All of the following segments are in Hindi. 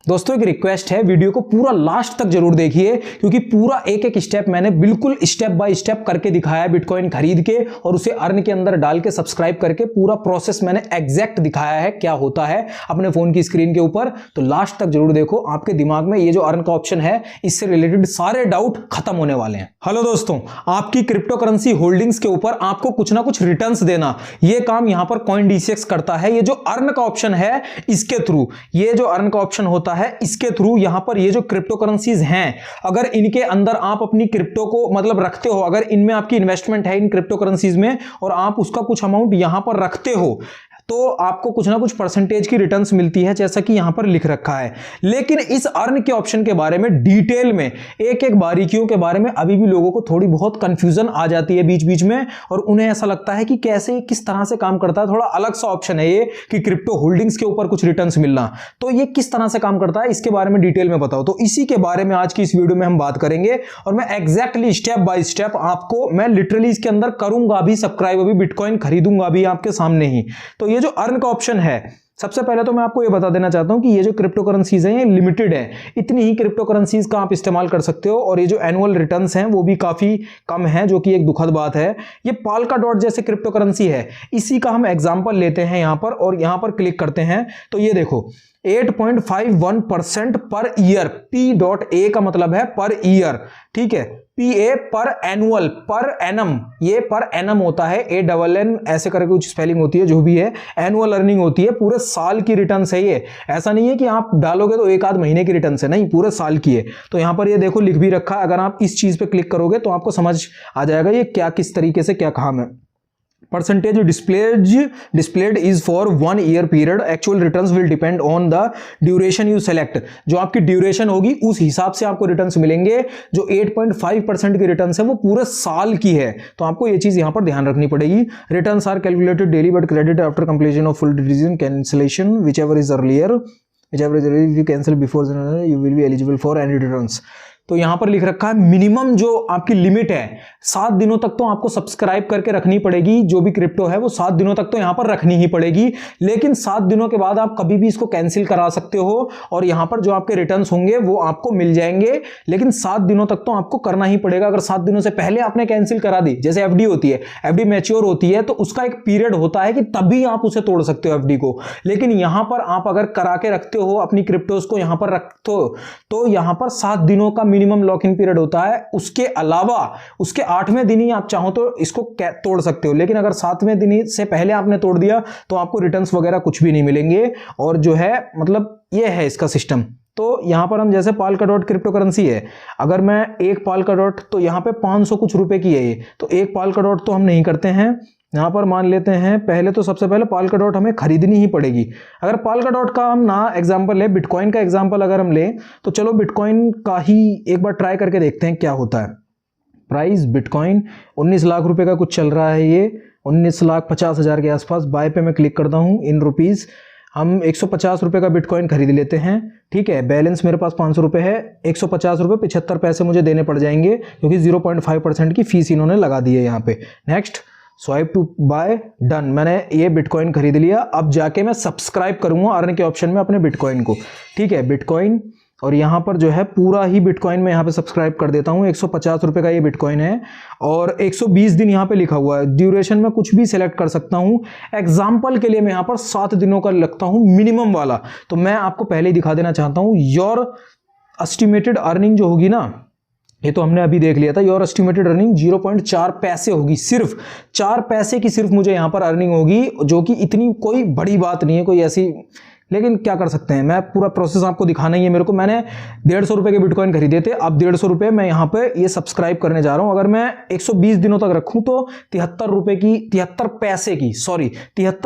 दोस्तों एक रिक्वेस्ट है, वीडियो को पूरा लास्ट तक जरूर देखिए क्योंकि पूरा एक एक स्टेप मैंने बिल्कुल स्टेप बाय स्टेप करके दिखाया है। बिटकॉइन खरीद के और उसे अर्न के अंदर डाल के सब्सक्राइब करके पूरा प्रोसेस मैंने एग्जैक्ट दिखाया है क्या होता है अपने फोन की स्क्रीन के ऊपर। तो लास्ट तक जरूर देखो, आपके दिमाग में ये जो अर्न का ऑप्शन है इससे रिलेटेड सारे डाउट खत्म होने वाले हैं। हेलो दोस्तों, आपकी क्रिप्टो करेंसी होल्डिंग्स के ऊपर आपको कुछ ना कुछ रिटर्न्स देना, ये काम यहां पर CoinDCX करता है। ये जो अर्न का ऑप्शन है इसके थ्रू, ये जो अर्न का ऑप्शन होता है इसके थ्रू यहां पर ये जो क्रिप्टो करेंसीज हैं, अगर इनके अंदर आप अपनी क्रिप्टो को मतलब रखते हो, अगर इनमें आपकी इन्वेस्टमेंट है इन क्रिप्टो करेंसीज में और आप उसका कुछ अमाउंट यहां पर रखते हो तो आपको कुछ ना कुछ परसेंटेज की रिटर्न्स मिलती है जैसा कि यहां पर लिख रखा है। लेकिन इस अर्न के ऑप्शन के बारे में डिटेल में एक एक बारीकियों के बारे में अभी भी लोगों को थोड़ी बहुत कंफ्यूजन आ जाती है बीच बीच में और उन्हें ऐसा लगता है कि कैसे किस तरह से काम करता है। थोड़ा अलग सा ऑप्शन है ये कि क्रिप्टो होल्डिंग्स के ऊपर कुछ रिटर्न्स मिलना, तो ये किस तरह से काम करता है इसके बारे में डिटेल में बताओ। तो इसी के बारे में आज की इस वीडियो में हम बात करेंगे और मैं एग्जैक्टली स्टेप बाय स्टेप आपको मैं लिटरली इसके अंदर करूंगा भी सब्सक्राइब, अभी बिटकॉइन खरीदूंगा भी आपके सामने ही। तो ये जो अर्न का ऑप्शन है, सबसे पहले तो मैं आपको ये बता देना चाहता हूं कि ये जो क्रिप्टो करेंसीज हैं ये लिमिटेड है, इतनी ही क्रिप्टो करेंसीज का आप इस्तेमाल कर सकते हो और ये जो एनुअल रिटर्न्स हैं वो भी काफी कम है, जो कि एक दुखद बात है। ये Polkadot जैसे क्रिप्टो करेंसी है, इसी का हम एग्जांपल लेते हैं यहां पर और यहां पर क्लिक करते हैं तो ये देखो 8.51% पर ईयर, P.A का मतलब है पर ईयर, ठीक है, PA पर एनुअल, पर एनम, ये पर एनम होता है, ANN ऐसे करके कुछ स्पेलिंग होती है, जो भी है एनुअल अर्निंग होती है, पूरे साल की रिटर्न है ये। ऐसा नहीं है कि आप डालोगे तो एक आध महीने की रिटर्न है, नहीं, पूरे साल की है। तो यहां पर ये देखो लिख भी रखा है, अगर आप इस चीज पे क्लिक करोगे तो आपको समझ आ जाएगा ये क्या किस तरीके से क्या काम है। Percentage displayed is for 1 year period, actual returns will depend on the duration you select। जो आपकी ड्यूरेशन होगी उस हिसाब से आपको रिटर्न्स मिलेंगे। जो 8.5% की रिटर्न्स है वो पूरे साल की है, तो आपको ये चीज यहां पर ध्यान रखनी पड़ेगी। Returns are calculated daily but credit after completion of full decision cancellation whichever is earlier, if you cancel before you will be eligible for any returns। तो यहां पर लिख रखा है मिनिमम जो आपकी लिमिट है 7 दिनों तक तो आपको सब्सक्राइब करके रखनी पड़ेगी। जो भी क्रिप्टो है वो 7 दिनों तक तो यहां पर रखनी ही पड़ेगी, लेकिन 7 दिनों के बाद आप कभी भी इसको कैंसिल करा सकते हो और यहां पर जो आपके रिटर्न्स होंगे वो आपको मिल जाएंगे। लेकिन 7 दिनों तक तो आपको करना ही पड़ेगा। अगर 7 दिनों से पहले आपने कैंसिल करा दी, जैसे FD होती है, FD मैच्योर होती है तो उसका एक पीरियड होता है कि तभी आप उसे तोड़ सकते हो FD को। लेकिन यहां पर आप अगर करा के रखते हो अपनी क्रिप्टोज को यहां पर रखते हो तो यहां पर 7 दिनों का मिनिमम लॉक इन पीरियड होता है। उसके अलावा उसके 8वें दिन ही आप चाहो तो इसको तोड़ सकते हो, लेकिन अगर 7वें दिन से पहले आपने तोड़ दिया तो आपको रिटर्न्स वगैरह कुछ भी नहीं मिलेंगे। और जो है मतलब ये है इसका सिस्टम। तो यहां पर हम जैसे Polkadot क्रिप्टो करेंसी है, अगर मैं एक Polkadot, तो यहां पे 500 कुछ रुपए की है ये, तो एक Polkadot तो हम नहीं करते हैं। यहां पर मान लेते हैं पहले तो सबसे पहले Polkadot हमें खरीदनी ही पड़ेगी। अगर Polkadot का हम ना एग्जांपल ले, बिटकॉइन का एग्जांपल अगर हम ले तो चलो बिटकॉइन का ही एक बार ट्राई करके देखते हैं क्या होता है। प्राइस बिटकॉइन 19 लाख रुपए का कुछ चल रहा है, ये 19,50,000 के आसपास। बाय पे मैं क्लिक करता हूं इन रुपीज। हम 150 रुपए का बिटकॉइन खरीद लेते हैं, ठीक है। बैलेंस मेरे पास 500 रुपए है, 150 रुपए 75 पैसे मुझे देने पड़ जाएंगे क्योंकि 0.5% की फीस इन्होंने लगा दी है यहाँ पे। Next swipe to buy, done, मैंने ये बिटकॉइन खरीद लिया। अब जाके मैं सब्सक्राइब करूंगा अर्न के ऑप्शन में अपने बिटकॉइन को, ठीक है, बिटकॉइन, और यहाँ पर जो है पूरा ही बिटकॉइन में यहाँ पे सब्सक्राइब कर देता हूँ। 150 रुपए का ये बिटकॉइन है और 120 दिन यहाँ पे लिखा हुआ है। ड्यूरेशन में कुछ भी सिलेक्ट कर सकता हूँ। एग्जाम्पल के लिए मैं यहाँ पर 7 दिनों का लगता हूँ मिनिमम वाला, तो मैं आपको पहले ही दिखा देना चाहता हूँ। योर एस्टिमेटेड अर्निंग जो होगी ना, ये तो हमने अभी देख लिया था, योर एस्टिमेटेड अर्निंग 0.4 पैसे होगी, सिर्फ 4 पैसे की सिर्फ मुझे यहाँ पर अर्निंग होगी, जो कि इतनी कोई बड़ी बात नहीं है, कोई ऐसी, लेकिन क्या कर सकते हैं, मैं पूरा प्रोसेस आपको दिखाना ही है मेरे को। मैंने 150 रुपए के बिटकॉइन खरीदे थे, अब 150 रुपए मैं यहाँ पे ये सब्सक्राइब करने जा रहा हूँ। अगर मैं 120 दिनों तक रखूँ तो 73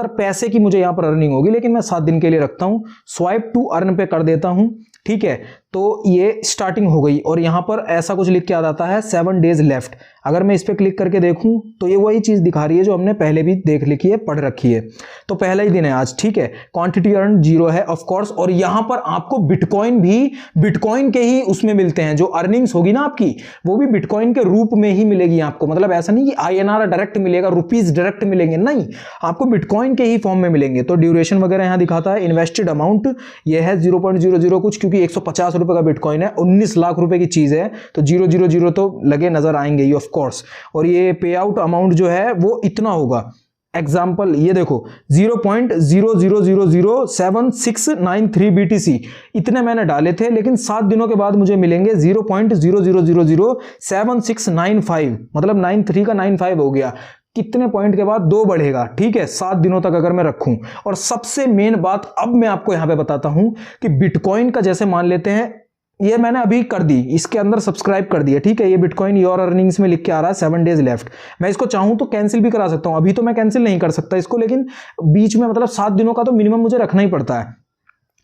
पैसे की मुझे यहाँ पर अर्निंग होगी, लेकिन मैं 7 दिन के लिए रखता हूँ। स्वाइप टू अर्न पे कर देता हूँ, ठीक है। तो ये स्टार्टिंग हो गई और यहां पर ऐसा कुछ लिख के आ जाता है 7 डेज लेफ्ट। अगर मैं इस पे क्लिक करके देखूं तो ये वही चीज दिखा रही है जो हमने पहले भी देख लिखी है, पढ़ रखी है। तो पहला ही दिन है आज, ठीक है। क्वांटिटी अर्न 0 है ऑफ कोर्स, और यहां पर आपको बिटकॉइन भी बिटकॉइन के ही उसमें मिलते हैं। जो अर्निंग्स होगी ना आपकी, वो भी बिटकॉइन के रूप में ही मिलेगी आपको। मतलब ऐसा नहीं कि INR डायरेक्ट मिलेगा, रुपीज डायरेक्ट मिलेंगे, नहीं, आपको बिटकॉइन के ही फॉर्म में मिलेंगे। तो ड्यूरेशन वगैरह यहां दिखाता है। इन्वेस्टेड अमाउंट ये है 0.00 कुछ, क्योंकि 150 रुपए का बिटकॉइन है, 19 लाख रुपए की चीज है, तो 000 तो लगे नजर आएंगे ही ऑफ कोर्स। और ये पे आउट अमाउंट जो है वो इतना होगा। एग्जाम्पल ये देखो 0.0000769 BTC इतने मैंने डाले थे, लेकिन 7 दिनों के बाद मुझे मिलेंगे 0.0000769, मतलब 93 का 95 हो गया। कितने पॉइंट के बाद 2 बढ़ेगा, ठीक है, 7 दिनों तक अगर मैं रखूं। और सबसे मेन बात अब मैं आपको यहां पे बताता हूं कि बिटकॉइन का जैसे मान लेते हैं, ये मैंने अभी कर दी, इसके अंदर सब्सक्राइब कर दिया, ठीक है, ये बिटकॉइन योर अर्निंग्स में लिख के आ रहा है 7 डेज लेफ्ट। मैं इसको चाहूं तो कैंसिल भी करा सकता हूं, अभी तो मैं कैंसिल नहीं कर सकता इसको, लेकिन बीच में मतलब 7 दिनों का तो मिनिमम मुझे रखना ही पड़ता है।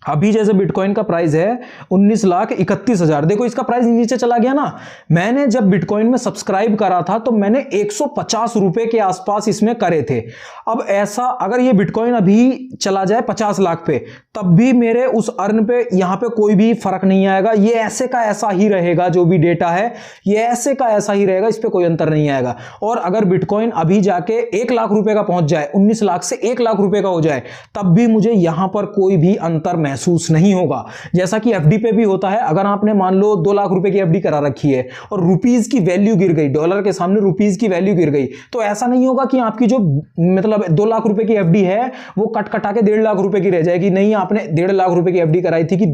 अभी जैसे बिटकॉइन का प्राइस है 19,31,000, देखो इसका प्राइस नीचे चला गया ना। मैंने जब बिटकॉइन में सब्सक्राइब करा था तो मैंने 150 रुपए के आसपास इसमें करे थे। अब ऐसा अगर ये बिटकॉइन अभी चला जाए 50 लाख पे, तब भी मेरे उस अर्न पे यहां पे कोई भी फर्क नहीं आएगा। ये ऐसे का ऐसा ही रहेगा, जो भी डेटा है ये ऐसे का ऐसा ही रहेगा, इस पे कोई अंतर नहीं आएगा। और अगर बिटकॉइन अभी जाके 1 लाख रुपए का पहुंच जाए, 19 लाख से 1 लाख रुपए का हो जाए, तब भी मुझे यहां पर कोई भी अंतर महसूस नहीं होगा। जैसा कि एफडी पे भी होता है, अगर आपने मान लो 2 लाख रुपए की एफडी करा रखी है और रुपीज की वैल्यू गिर गई, डॉलर के सामने रुपीज की वैल्यू गिर गई, तो ऐसा नहीं होगा कि आपकी जो मतलब 2 लाख रुपए की एफडी है वो कट कटा के 1.5 लाख रुपए की रह जाएगी। नहीं, आपने 1.5 लाख रुपए की एफडी कराई थी कि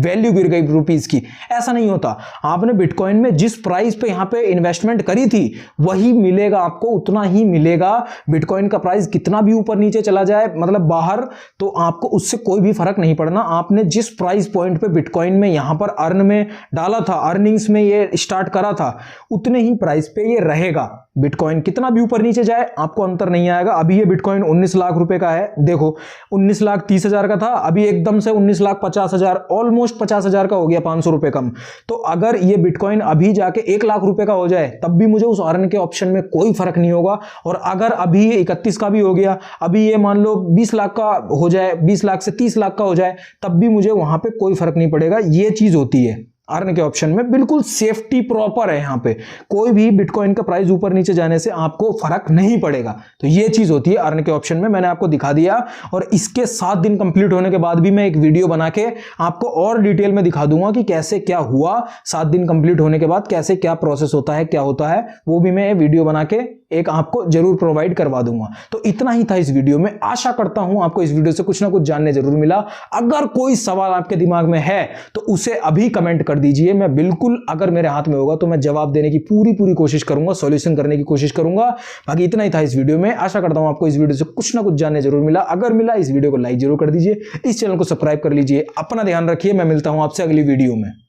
वैल्यू गिर गई रुपीज की, ऐसा नहीं होता। आपने बिटकॉइन में जिस प्राइस पे यहां पे इन्वेस्टमेंट करी थी वही मिलेगा आपको, उतना ही मिलेगा। बिटकॉइन का प्राइस कितना भी ऊपर नीचे चला जाए, मतलब बाहर, तो आपको उससे कोई भी फर्क नहीं पड़ना। आपने जिस प्राइस पॉइंट पे बिटकॉइन में यहां पर अर्न में डाला था, अर्निंग्स में ये स्टार्ट करा था, उतने ही प्राइस पे ये रहेगा। बिटकॉइन कितना भी ऊपर नीचे जाए आपको अंतर नहीं आएगा। अभी ये बिटकॉइन 19 लाख रुपए का है, देखो 19,30,000 का था, अभी एकदम से 19,50,000, ऑलमोस्ट 50,000 का हो गया, 500 रुपए कम। तो अगर ये बिटकॉइन अभी जाके 1 लाख रुपए का हो जाए, तब भी मुझे उस अर्न के ऑप्शन में कोई फर्क नहीं होगा। और अगर अभी 31 का भी हो गया, अभी ये मान लो 20 लाख का हो जाए, 20 लाख से 30 लाख का हो जाए, तब भी मुझे वहां पे कोई फर्क नहीं पड़ेगा। ये चीज होती है अर्न के ऑप्शन में, बिल्कुल सेफ्टी प्रॉपर है। यहां पे कोई भी बिटकॉइन का प्राइस ऊपर नीचे जाने से आपको फर्क नहीं पड़ेगा। तो ये चीज होती है अर्न के ऑप्शन में, मैंने आपको दिखा दिया। और इसके 7 दिन कंप्लीट होने के बाद भी मैं एक वीडियो बना के आपको और डिटेल में दिखा दूंगा कि कैसे क्या हुआ, 7 दिन कंप्लीट होने के बाद कैसे क्या प्रोसेस होता है, क्या होता है, वो भी मैं वीडियो बना के एक आपको जरूर प्रोवाइड करवा दूंगा। तो इतना ही था इस वीडियो में। आशा करता हूं आपको इस वीडियो से कुछ ना कुछ जानने जरूर मिला। अगर कोई सवाल आपके दिमाग में है तो उसे अभी कमेंट कर दीजिए, मैं बिल्कुल, अगर मेरे हाथ में होगा तो मैं जवाब देने की पूरी कोशिश करूंगा, सॉल्यूशन करने की कोशिश करूंगा। बाकी इतना ही था इस वीडियो में। आशा करता हूं आपको इस वीडियो से कुछ ना कुछ जानने जरूर मिला। अगर मिला, इस वीडियो को लाइक जरूर कर दीजिए, इस चैनल को सब्सक्राइब कर लीजिए। अपना ध्यान रखिए, मैं मिलता हूं आपसे अगली वीडियो में।